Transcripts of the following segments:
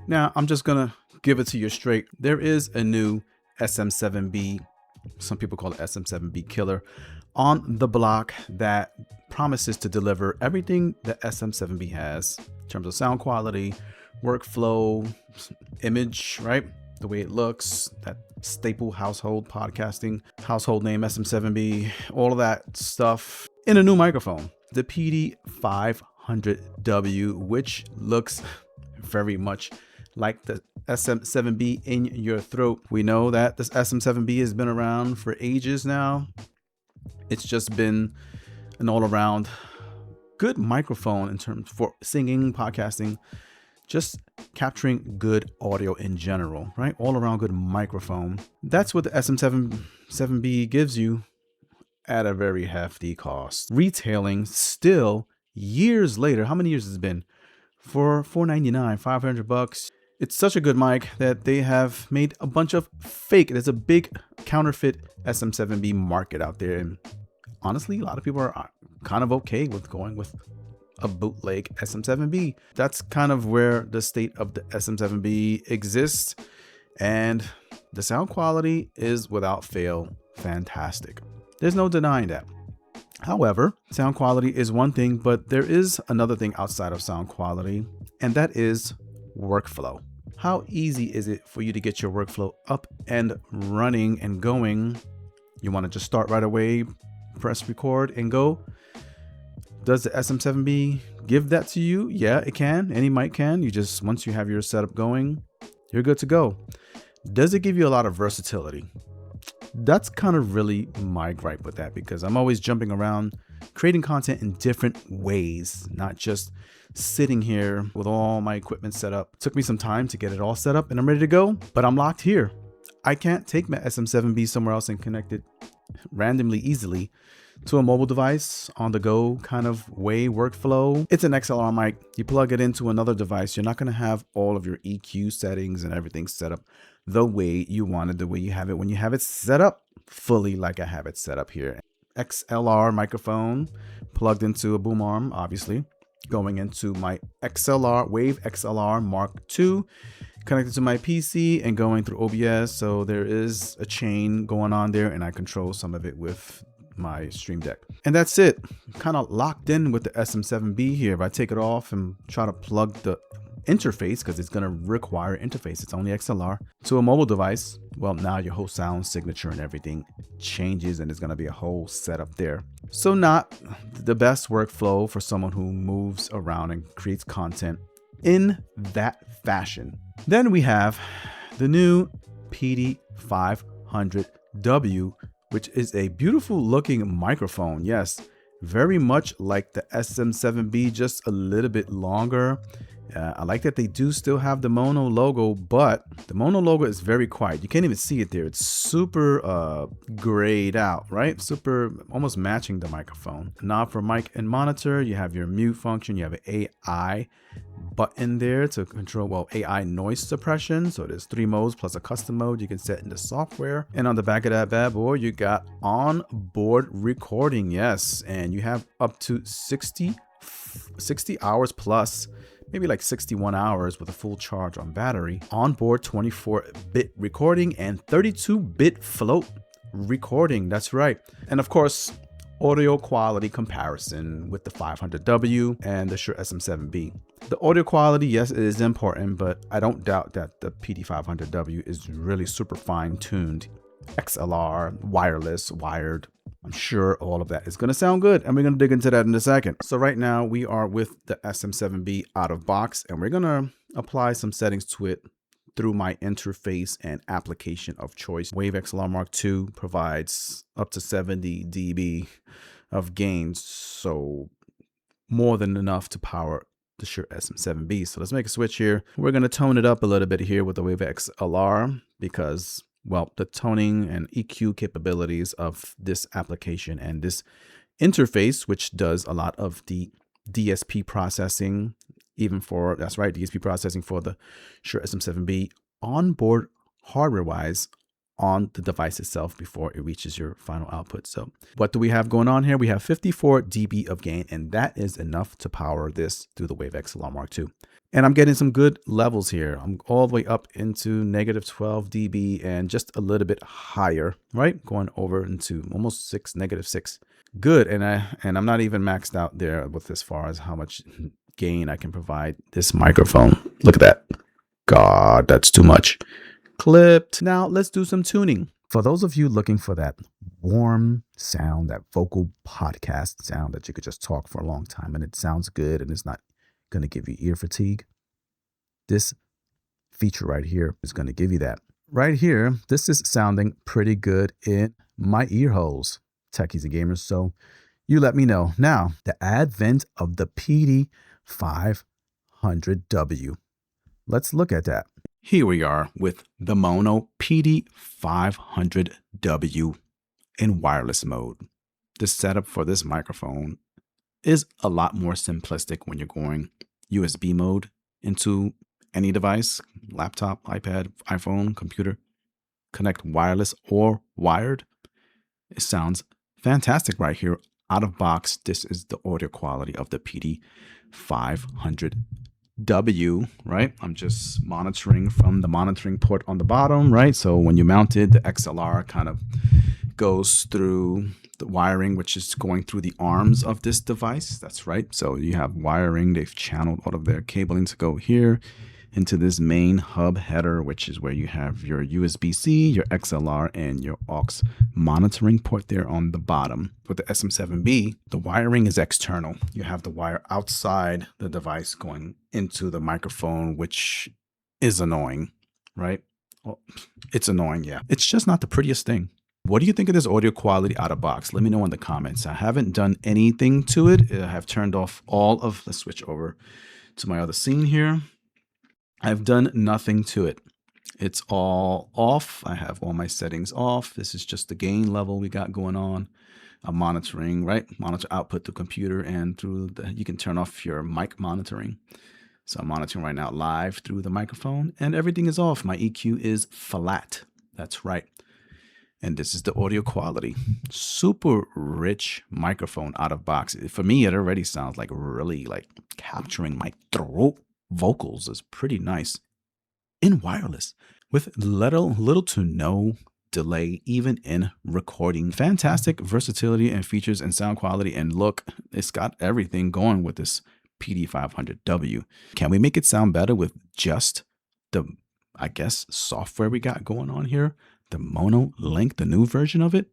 Now, I'm just gonna give it to you straight. There is a new SM7B, some people call it SM7B killer, on the block that promises to deliver everything that SM7B has in terms of sound quality, workflow, image, right? The way it looks, that staple household podcasting, household name SM7B, all of that stuff in a new microphone. The PD500W, which looks very much like the SM7B in your throat. We know that this SM7B has been around for ages now. It's just been an all-around good microphone in terms for singing, podcasting, just capturing good audio in general, right? All around good microphone. That's what the SM7B gives you at a very hefty cost. Retailing still years later. How many years has it been? For $499, $500. It's such a good mic that they have made a bunch of fake. There's a big counterfeit SM7B market out there. And honestly, a lot of people are kind of okay with going with a bootleg SM7B. That's kind of where the state of the SM7B exists. And the sound quality is without fail fantastic. There's no denying that. However, sound quality is one thing, but there is another thing outside of sound quality, and that is workflow. How easy is it for you to get your workflow up and running and going? You want to just start right away, press record and go. Does the SM7B give that to you? Yeah, it can. Any mic can. You just, once you have your setup going, you're good to go. Does it give you a lot of versatility? That's kind of really my gripe with that, because I'm always jumping around creating content in different ways, not just sitting here with all my equipment set up. It took me some time to get it all set up and I'm ready to go, but I'm locked here. I can't take my SM7B somewhere else and connect it randomly easily to a mobile device on the go kind of way workflow. It's an XLR mic. You plug it into another device. You're not going to have all of your EQ settings and everything set up the way you want it, the way you have it when you have it set up fully like I have it set up here. XLR microphone plugged into a boom arm, obviously, going into my XLR Wave XLR Mark II, connected to my PC and going through OBS. So there is a chain going on there and I control some of it with my Stream Deck. And that's it. Kind of locked in with the SM7B here. If I take it off and try to plug the interface, because it's going to require interface, it's only XLR, to a mobile device, well, now your whole sound signature and everything changes and it's going to be a whole setup there. So not the best workflow for someone who moves around and creates content in that fashion. Then we have the new PD500W, which is a beautiful looking microphone. Yes, very much like the SM7B, just a little bit longer. I like that they do still have the Maono logo, but the Maono logo is very quiet. You can't even see it there. It's super grayed out, right? Super, almost matching the microphone. Now for mic and monitor, you have your mute function. You have an AI button there to control, well, AI noise suppression. So there's 3 modes plus a custom mode you can set in the software. And on the back of that bad boy, you got onboard recording. Yes, and you have up to 60 hours plus, maybe like 61 hours with a full charge on battery, onboard 24-bit recording and 32-bit float recording. That's right. And of course, audio quality comparison with the 500W and the Shure SM7B. The audio quality, yes, it is important, but I don't doubt that the PD500W is really super fine-tuned. XLR, wireless, wired. I'm sure all of that is going to sound good, and we're going to dig into that in a second. So right now we are with the SM7B out of box, and we're going to apply some settings to it through my interface and application of choice. Wave XLR Mark II provides up to 70 dB of gains, so more than enough to power the Shure SM7B. So let's make a switch here. We're going to tone it up a little bit here with the Wave XLR because, well, the toning and EQ capabilities of this application and this interface, which does a lot of the DSP processing, even for, that's right, DSP processing for the Shure SM7B onboard hardware-wise on the device itself before it reaches your final output. So what do we have going on here? We have 54 dB of gain, and that is enough to power this through the Wave XLR Mark II. And I'm getting some good levels here. I'm all the way up into -12 dB and just a little bit higher, right? Going over into almost -6. Good. And I'm not even maxed out there with as far as how much gain I can provide this microphone. Look at that. God, that's too much. Clipped. Now let's do some tuning. For those of you looking for that warm sound, that vocal podcast sound that you could just talk for a long time and it sounds good and it's not going to give you ear fatigue, this feature right here is going to give you that. Right here, this is sounding pretty good in my ear holes, techies and gamers. So you let me know. Now, the advent of the PD500W. Let's look at that. Here we are with the Maono PD500W in wireless mode. The setup for this microphone is a lot more simplistic when you're going USB mode into any device, laptop, iPad, iPhone, computer, connect wireless or wired. It sounds fantastic right here. Out of box, this is the audio quality of the PD500W, right? I'm just monitoring from the monitoring port on the bottom, right? So when you mount it, the XLR kind of goes through the wiring, which is going through the arms of this device. That's right. So you have wiring. They've channeled all of their cabling to go here into this main hub header, which is where you have your USB-C, your XLR, and your aux monitoring port there on the bottom. With the SM7B, the wiring is external. You have the wire outside the device going into the microphone, which is annoying, right? Well, it's annoying, yeah. It's just not the prettiest thing. What do you think of this audio quality out of box? Let me know in the comments. I haven't done anything to it. I have turned off all of, let's switch over to my other scene here. I've done nothing to it. It's all off. I have all my settings off. This is just the gain level we got going on. I'm monitoring, right? Monitor output through computer and through the, you can turn off your mic monitoring. So I'm monitoring right now live through the microphone and everything is off. My EQ is flat. That's right. And this is the audio quality. Super rich microphone out of box. For me, it already sounds like really like capturing my throat vocals is pretty nice in wireless with little to no delay, even in recording. Fantastic versatility and features and sound quality. And look, it's got everything going with this PD500W. Can we make it sound better with just the, I guess, software we got going on here? The Maono Link, the new version of it.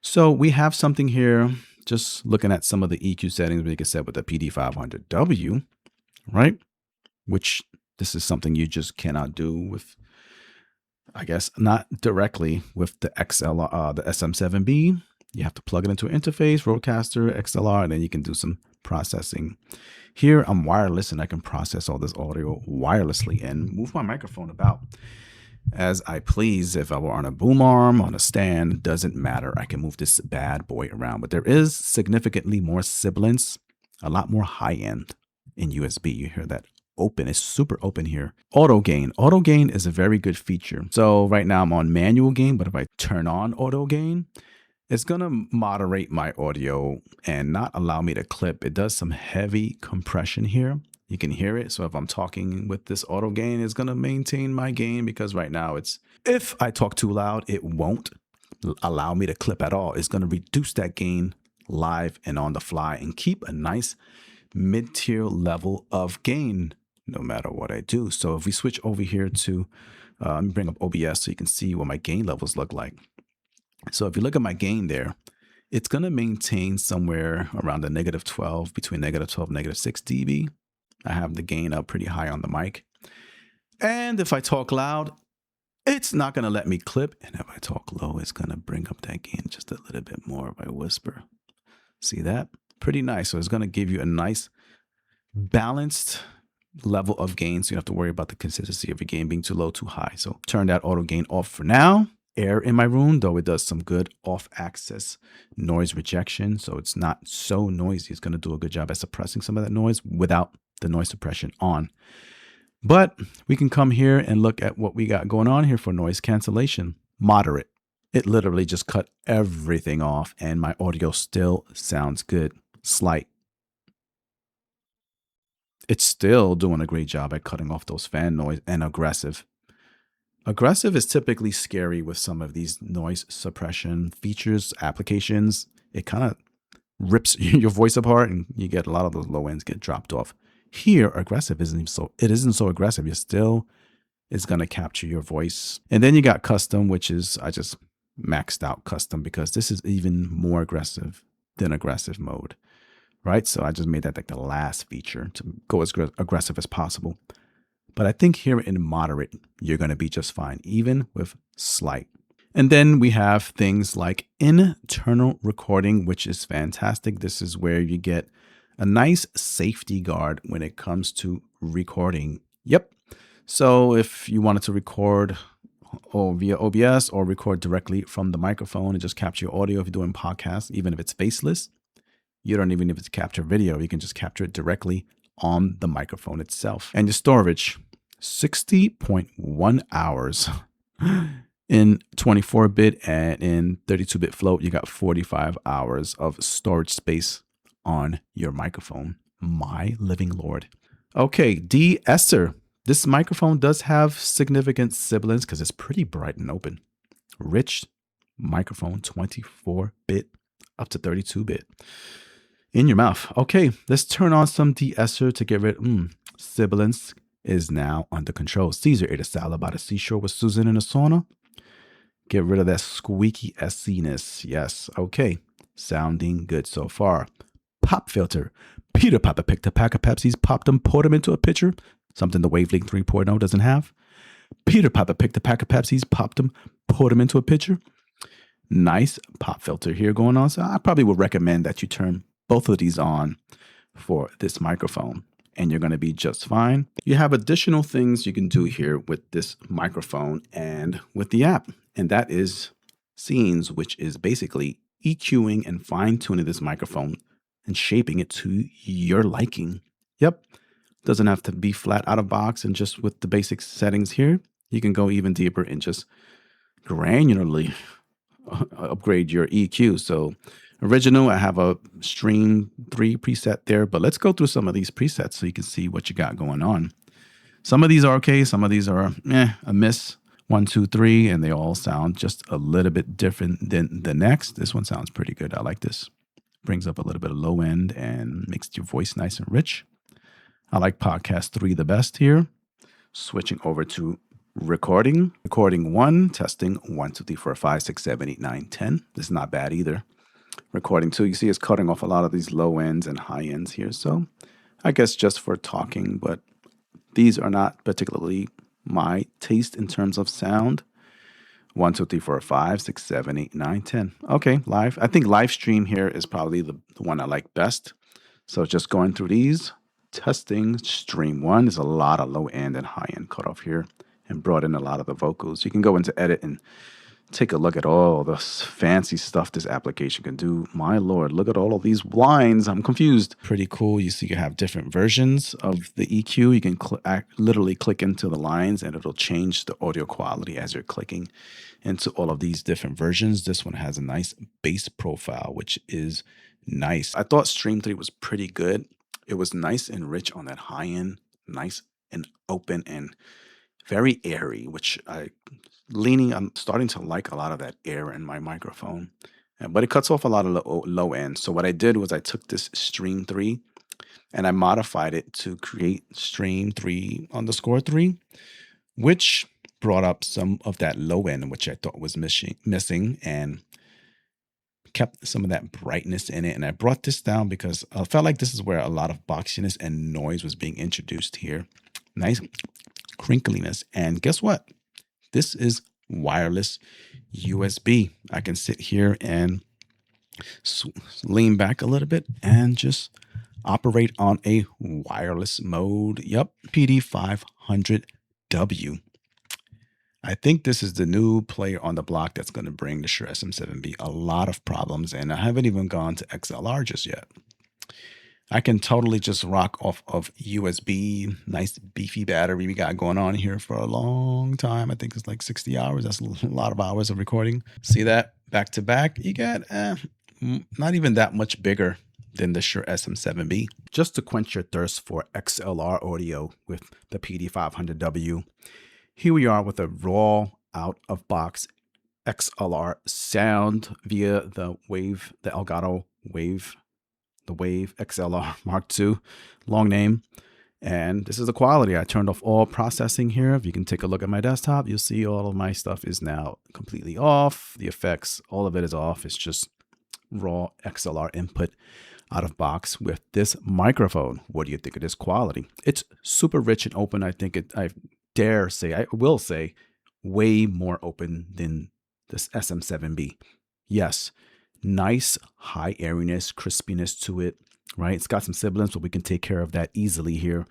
So we have something here, just looking at some of the EQ settings we can set with the PD500W, right? Which this is something you just cannot do with, I guess, not directly with the XLR, the SM7B. You have to plug it into an interface, Rodecaster, XLR, and then you can do some processing. Here I'm wireless and I can process all this audio wirelessly and move my microphone about as I please. If I were on a boom arm, on a stand, doesn't matter. I can move this bad boy around, but there is significantly more sibilance, a lot more high end in USB. You hear that open, it's super open here. Auto gain. Auto gain is a very good feature. So right now I'm on manual gain, but if I turn on auto gain, it's going to moderate my audio and not allow me to clip. It does some heavy compression here. You can hear it. So if I'm talking with this auto gain, it's going to maintain my gain because right now it's, if I talk too loud, it won't allow me to clip at all. It's going to reduce that gain live and on the fly and keep a nice mid-tier level of gain no matter what I do. So if we switch over here to, let me bring up OBS so you can see what my gain levels look like. So if you look at my gain there, it's going to maintain somewhere around the -12, between -12 and -6 dB. I have the gain up pretty high on the mic. And if I talk loud, it's not going to let me clip. And if I talk low, it's going to bring up that gain just a little bit more if I whisper. See that? Pretty nice. So it's going to give you a nice balanced level of gain. So you don't have to worry about the consistency of your gain being too low, too high. So turn that auto gain off for now. Air in my room, though it does some good off-axis noise rejection. So it's not so noisy. It's going to do a good job at suppressing some of that noise without the noise suppression on. But we can come here and look at what we got going on here for noise cancellation. Moderate. It literally just cut everything off and my audio still sounds good. Slight. it's still doing a great job at cutting off those fan noise. And aggressive. Aggressive is typically scary with some of these noise suppression features, applications. It kind of rips your voice apart and you get a lot of those low ends get dropped off. Here, aggressive isn't so aggressive. You're still is going to capture your voice. And then you got custom, which is, I just maxed out custom because this is even more aggressive than aggressive mode, right? So I just made that like the last feature to go as aggressive as possible. But I think here in moderate, you're going to be just fine, even with slight. And then we have things like internal recording, which is fantastic. This is where you get a nice safety guard when it comes to recording. Yep. So if you wanted to record via OBS or record directly from the microphone and just capture your audio if you're doing podcasts, even if it's faceless, you don't even need to capture video. You can just capture it directly on the microphone itself. And your storage, 60.1 hours in 24-bit, and in 32-bit float, you got 45 hours of storage space on your microphone. My living Lord. Okay, de-esser. This microphone does have significant sibilance because it's pretty bright and open. Rich microphone, 24-bit up to 32-bit. In your mouth. Okay, let's turn on some de-esser to get rid of sibilance is now under control. Caesar ate a salad by the seashore with Susan in a sauna. Get rid of that squeaky S-ness. Yes, okay. Sounding good so far. Pop filter. Peter Piper picked a pack of Pepsis, popped them, poured them into a pitcher. Something the Wavelength 3.0 doesn't have. Peter Piper picked a pack of Pepsis, popped them, poured them into a pitcher. Nice pop filter here going on. So I probably would recommend that you turn both of these on for this microphone and you're going to be just fine. You have additional things you can do here with this microphone and with the app. And that is scenes, which is basically EQing and fine tuning this microphone and shaping it to your liking. Yep. Doesn't have to be flat out of box, and just with the basic settings here, you can go even deeper and just granularly upgrade your EQ. So original, I have a Stream 3 preset there, but let's go through some of these presets so you can see what you got going on. Some of these are okay. Some of these are a miss. 1, 2, 3, and they all sound just a little bit different than the next. This one sounds pretty good. I like this. Brings up a little bit of low end and makes your voice nice and rich. I like podcast 3 the best here. Switching over to recording. Recording 1, testing 1, 2, 3, 4, 5, 6, 7, 8, 9, 10. This is not bad either. Recording 2, you see it's cutting off a lot of these low ends and high ends here. So I guess just for talking, but these are not particularly my taste in terms of sound. 1, 2, 3, 4, 5, 6, 7, 8, 9, 10. Okay, live. I think live stream here is probably the one I like best. So just going through these. Testing stream 1. There's a lot of low end and high end cutoff here and brought in a lot of the vocals. You can go into edit and take a look at all the fancy stuff this application can do. My Lord, look at all of these lines. I'm confused. Pretty cool. You see you have different versions of the EQ. You can literally click into the lines and it'll change the audio quality as you're clicking into all of these different versions. This one has a nice bass profile, which is nice. I thought Stream 3 was pretty good. It was nice and rich on that high end, nice and open and very airy, which I'm starting to like a lot of that air in my microphone. But it cuts off a lot of low end. So what I did was I took this Stream 3 and I modified it to create Stream 3_3, which brought up some of that low end, which I thought was missing, and kept some of that brightness in it. And I brought this down because I felt like this is where a lot of boxiness and noise was being introduced here. Nice crinkliness. And guess what? This is wireless USB. I can sit here and lean back a little bit and just operate on a wireless mode. Yep, PD500W. I think this is the new player on the block that's going to bring the Shure SM7B a lot of problems, and I haven't even gone to XLR just yet. I can totally just rock off of USB, nice beefy battery we got going on here for a long time. I think it's like 60 hours. That's a lot of hours of recording. See that? Back to back, you get not even that much bigger than the Shure SM7B. Just to quench your thirst for XLR audio with the PD500W, here we are with a raw out-of-box XLR sound via the Elgato Wave, the Wave XLR Mark II, long name. And this is the quality. I turned off all processing here. If you can take a look at my desktop, you'll see all of my stuff is now completely off. The effects, all of it is off. It's just raw XLR input out of box with this microphone. What do you think of this quality? It's super rich and open. I think I will say, way more open than this SM7B. Yes, nice high airiness, crispiness to it, right? It's got some sibilance, but we can take care of that easily here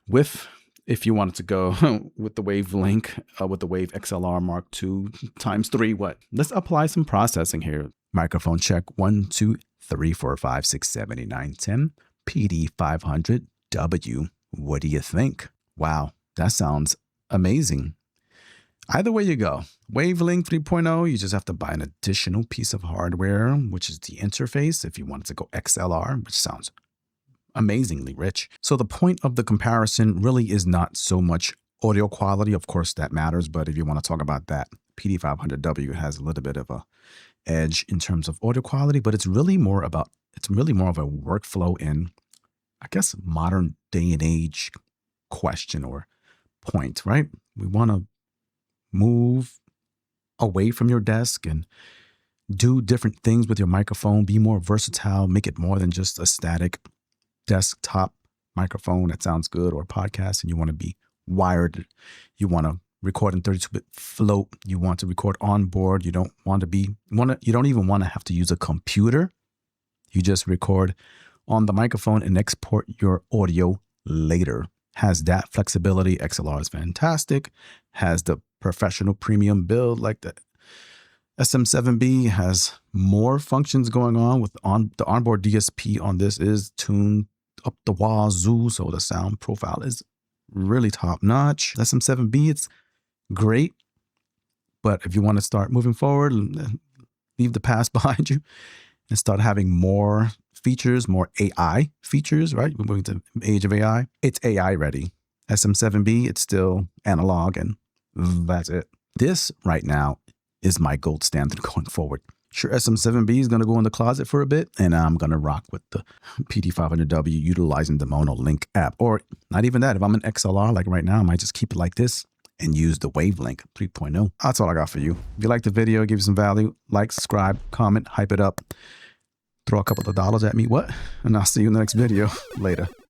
with, if you wanted to go with the Wave Link, with the Wave XLR Mark II ×3, what? Let's apply some processing here. Microphone check, 1, 2, 3, 4, 5, 6, 7, 8, 9, 10. PD500W. What do you think? Wow, that sounds amazing. Either way you go, Wavelink 3.0, you just have to buy an additional piece of hardware, which is the interface if you wanted to go XLR, which sounds amazingly rich. So the point of the comparison really is not so much audio quality. Of course, that matters. But if you want to talk about that, PD500W has a little bit of a edge in terms of audio quality, but it's really more of a workflow in, I guess, modern day and age question or point, right? We want to move away from your desk and do different things with your microphone, be more versatile, make it more than just a static desktop microphone that sounds good, or a podcast, and you want to be wired. You want to record in 32-bit float. You want to record on board. You don't even want to have to use a computer. You just record on the microphone and export your audio later. Has that flexibility. XLR is fantastic. Has the professional premium build like the SM7B. Has more functions going on with the onboard DSP on this is tuned up the wazoo, so the sound profile is really top notch. SM7B, it's great, but if you want to start moving forward, leave the past behind you and start having more features, more AI features, right? We're moving to the age of AI. It's AI ready. SM7B, it's still analog, and that's it. This right now is my gold standard going forward. Sure, SM7B is going to go in the closet for a bit, and I'm going to rock with the PD500W utilizing the Maono Link app. Or not even that. If I'm an XLR like right now, I might just keep it like this and use the Wavelink 3.0. That's all I got for you. If you liked the video, give you some value, like, subscribe, comment, hype it up, throw a couple of dollars at me, and I'll see you in the next video. Later.